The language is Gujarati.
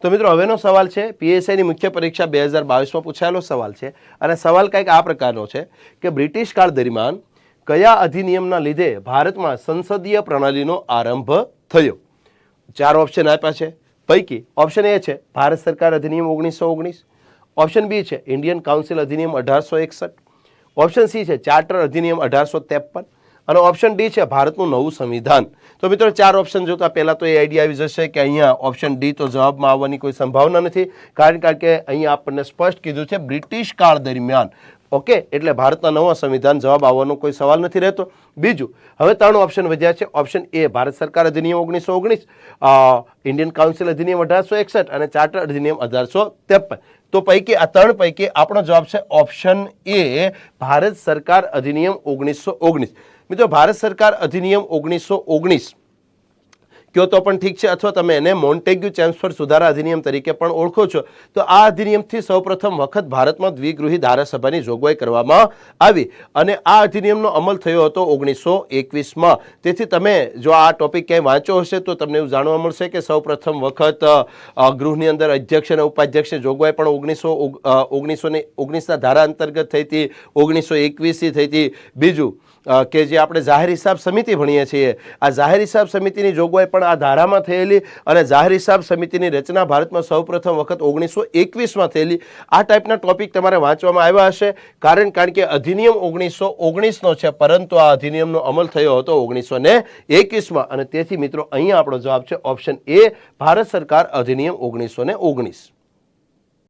તો મિત્રો હવેનો સવાલ છે પીએસઆઈની મુખ્ય પરીક્ષા 2022માં પૂછાયેલો સવાલ છે અને સવાલ કંઈક આ પ્રકારનો છે કે બ્રિટિશ કાળ દરમિયાન કયા અધિનિયમના લીધે ભારતમાં સંસદીય પ્રણાલીનો આરંભ થયો? 4 ઓપ્શન આપ્યા છે, પૈકી ઓપ્શન એ છે ભારત સરકાર અધિનિયમ 1919, ઓપ્શન બી છે ઇન્ડિયન કાઉન્સિલ અધિનિયમ 1861, ઓપ્શન સી છે ચાર્ટર અધિનિયમ 1853 અને ઓપ્શન ડી છે ભારતનું નવું સંવિધાન. તો મિત્રો 4 ઓપ્શન જોતા પહેલા તો એ આઈડિયા આવી જશે કે અહીંયા ઓપ્શન ડી તો જવાબમાં આવવાની કોઈ સંભાવના નથી, કારણ કે અહીંયા આપણને સ્પષ્ટ કીધું છે બ્રિટિશ કાળ દરમિયાન. ઓકે, એટલે ભારતના નવા સંવિધાન જવાબ આવવાનો કોઈ સવાલ નથી રહેતો. બીજું, હવે 3 ઓપ્શન વધ્યા છે. ઓપ્શન એ ભારત સરકાર અધિનિયમ 1919, ઇન્ડિયન કાઉન્સિલ અધિનિયમ 1861 અને ચાર્ટર અધિનિયમ 1853. તો પૈકી આ 3 પૈકી આપણો જવાબ છે ઓપ્શન એ ભારત સરકાર અધિનિયમ 1919. મિત્રો ભારત સરકાર અધિનિયમ 1919 કયો તો પણ ઠીક છે, અથવા તમે એને મોન્ટેગ્યુ ચેમ્સફોર્ડ સુધારા અધિનિયમ તરીકે પણ ઓળખો છો. તો આ અધિનિયમથી સૌપ્રથમ વખત ભારતમાં દ્વિગૃહી ધારાસભાની જોગવાઈ કરવામાં આવી અને આ અધિનિયમનો અમલ થયો હતો 1921માં. તેથી તમે જો આ ટોપિક ક્યાંય વાંચો હશે તો તમને એવું જાણવા મળશે કે સૌપ્રથમ વખત ગૃહની અંદર અધ્યક્ષ અને ઉપાધ્યક્ષની જોગવાઈ પણ 1919ના ધારા અંતર્ગત થઈ હતી, 1921થી થઈ હતી. બીજું કે જે આપણે જાહેર હિસાબ સમિતિ ભણીએ છીએ, આ જાહેર હિસાબ સમિતિની જોગવાઈ પણ આ ધારામાં થયેલી અને જાહેર હિસાબ સમિતિની રચના ભારતમાં સૌપ્રથમ વખત 1921માં થયેલી. આ ટાઈપના ટોપિક તમારે વાંચવામાં આવ્યા હશે, કારણ કે અધિનિયમ 1919નો છે, પરંતુ આ અધિનિયમનો અમલ થયો હતો 1921માં અને તેથી મિત્રો અહીંયા આપણો જવાબ છે ઓપ્શન એ ભારત સરકાર અધિનિયમ 1919.